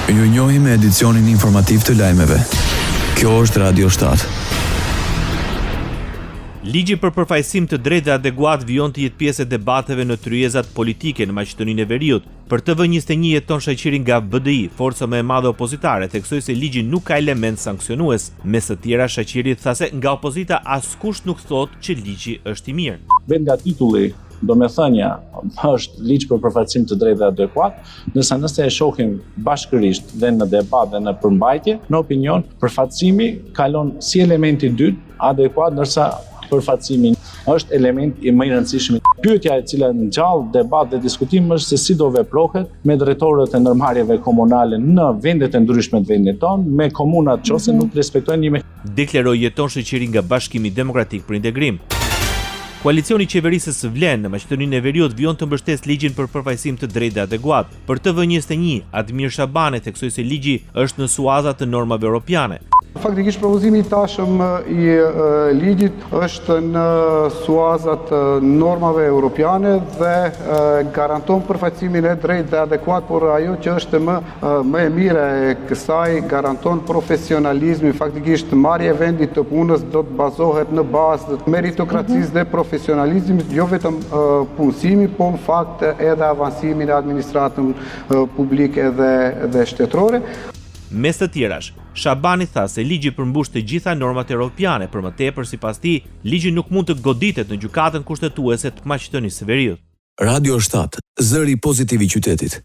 Ju njohim me edicionin informativ të lajmeve. Kjo është Radio 7. Ligji për përfaqësim të drejtë dhe adekuat vijon të jetë pjesë e debateve në tryezat politike në Maqedoninë e Veriut. Për TV21 jeton shoqëri nga BDI, forca më e madhe opozitare, theksoi se ligji nuk ka element sanksionues. Mes të tjera, shoqëria tha se nga opozita askush nuk thotë që ligji është i mirë. Vjen nga titulli, domethënia është ligj për përfaqësim të drejtë dhe adekuat, ndërsa nëse e shohim bashkërisht dhe në debat dhe në përmbajtje, në opinion, përfaqësimi kalon si elementi i dytë adekuat, ndërsa përfaqësimi është element i më i rëndësishëm. Pyetja e cila ngjall debat dhe diskutim është se si do veprohet me drejtorët e ndërmarrjeve komunale në vendet e ndryshme të vendit tonë, me komunat nëse nuk respektojnë një deklaroi jeton shoqëri nga Bashkimi Demokratik për Integrim. Koalicioni i qeverisë së Vlen në Maqedoninë e Veriut vijon të mbështesë ligjin për përfaqësim të drejtë dhe adekuat. Për TV21, Admir Shabani theksoi se ligji është në suaza të normave europiane. Faktikisht propozimi i tashëm i ligjit është në suazat normave europiane dhe garanton përfaqësimin e drejtë dhe adekuat, por ajo që është më e mira e kësaj garanton profesionalizmin. Faktikisht marrja e vendit të punës do të bazohet në bazë të meritokracisë dhe profesionalizmit, jo vetëm punësimi, po në fakt edhe avancimin e administratën publike dhe shtetërore. Mes të tjerash, Shabani tha se ligji përmbush të gjitha normat europiane, për më tepër sipas tij, ligji nuk mund të goditet në gjykatën kushtetuese të Maqedonisë së Veriut. Radio 7, zëri pozitiv i qytetit.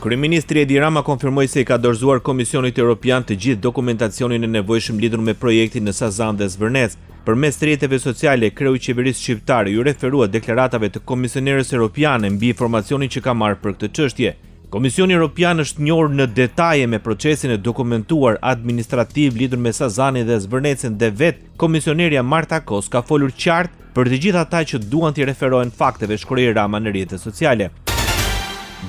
Kryeministri Edi Rama konfirmoi se i ka dorëzuar Komisionit Evropian të gjithë dokumentacionin e nevojshëm lidhur me projektin në Sazan dhe Zvërnec. Përmes rrjeteve sociale, kreu i qeverisë shqiptare ju referua deklaratave të Komisionerës Evropiane mbi informacionin që ka marrë për këtë çështje. Komisioni Evropian është njohur në detaje me procesin e dokumentuar administrativ lidhur me Sazanin dhe Zvërnecin dhe vetë komisionerja Marta Kos ka folur qartë për të gjithë ata që duan të referohen fakteve, shkroi Rama në rrjetet sociale.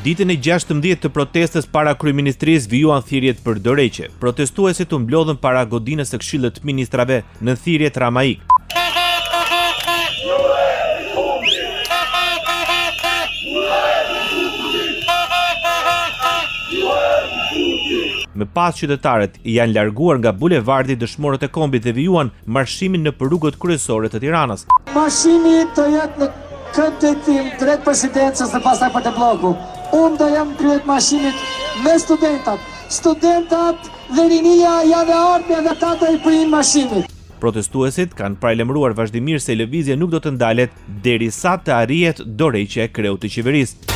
Ditën e 16 të protestës para kryeministrisë vijuan thirrjet për dorëheqje. Protestuesit u mblodhën para godinës së Këshillit të Ministrave në thirrjet Ramaik. Me pas qytetarët janë larguar nga bulevardi, dëshmorët e kombit dhe vijuan marshimin në rrugët kryesore të Tiranës. Marshimi të jetë në këtë drejtim drejt presidencës dhe pastaj për të bloku. Unë do jam kryet marshimit me studentat. Studentat dhe rinia janë e ardhmja dhe ata do i prinë marshimit. Protestuesit kanë paralajmëruar vazhdimisht se lëvizja nuk do të ndalet derisa të arrihet dorëheqja e kreut të qeverisë.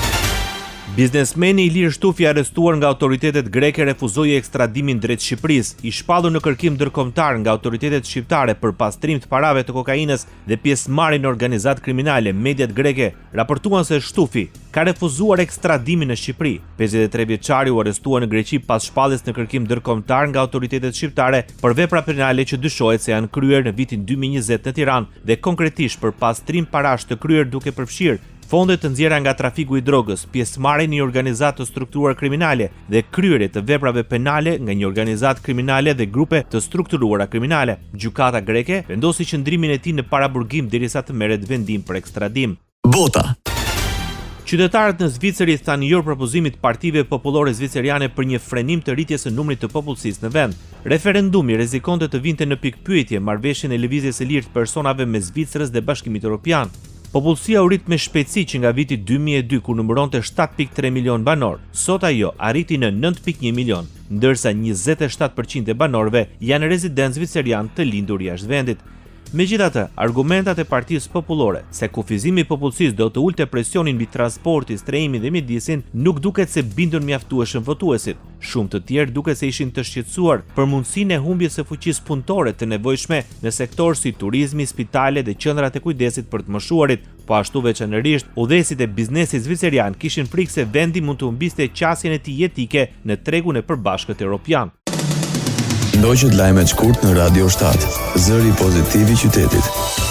Biznesmeni Ilir Shtufi arrestuar nga autoritetet greke refuzoi ekstradimin drejt Shqipërisë. I shpallur në kërkim ndërkombëtar nga autoritetet shqiptare për pastrim të parave të kokainës dhe pjesëmarrje në organizatë kriminale, mediat greke raportuan se Shtufi ka refuzuar ekstradimin në Shqipëri. 53 vjeçari u arrestua në Greqi pas shpalljes në kërkim ndërkombëtar nga autoritetet shqiptare për vepra penale që dyshohet se janë kryer në vitin 2020 në Tiranë dhe konkretisht për pastrim parash të kryer duke përfshirë fonde të nxjerra nga trafiku i drogës, pjesëmarrje në një organizatë të strukturuar kriminale dhe kryerje të veprave penale nga një organizatë kriminale dhe grupe të strukturuara kriminale. Gjykata greke vendosi qëndrimin e tij në paraburgim derisa të merret vendim për ekstradim. Bota. Qytetarët në Zvicër thanë jo propozimit të partive popullore zviceriane për një frenim të rritjes së numrit të popullsisë në vend. Referendumi rrezikonte të vinte në pikpyetje marrëveshjen e lëvizjes së lirë të personave me Zvicrës dhe Bashkimit Evropian. Popullsia u rrit me shpejtësi që nga viti 2002 kur numëronte 7.3 milion banor, sot ajo arriti në 9.1 milion, ndërsa 27% e banorëve janë rezidentë zvicerian të lindur jashtë vendit. Megjithatë, argumentat e Partisë Popullore se kufizimi i popullsisë do të ulte presionin mbi transportin, strehimin dhe mjedisin nuk duket se bindën mjaftueshëm votuesit. Shumë të tjerë duket se ishin të shqetësuar për mundësinë e humbjes së fuqisë punëtore të nevojshme në sektor si turizmi, spitale dhe qendrat e kujdesit për të moshuarit, po ashtu veçanërisht udhëheqësit e biznesit zvicerian kishin frikë se vendi mund të humbiste qasjen e tij jetike në tregun e përbashkët evropian. Ndoqët lajmet shkurt në Radio 7, zëri pozitiv i qytetit.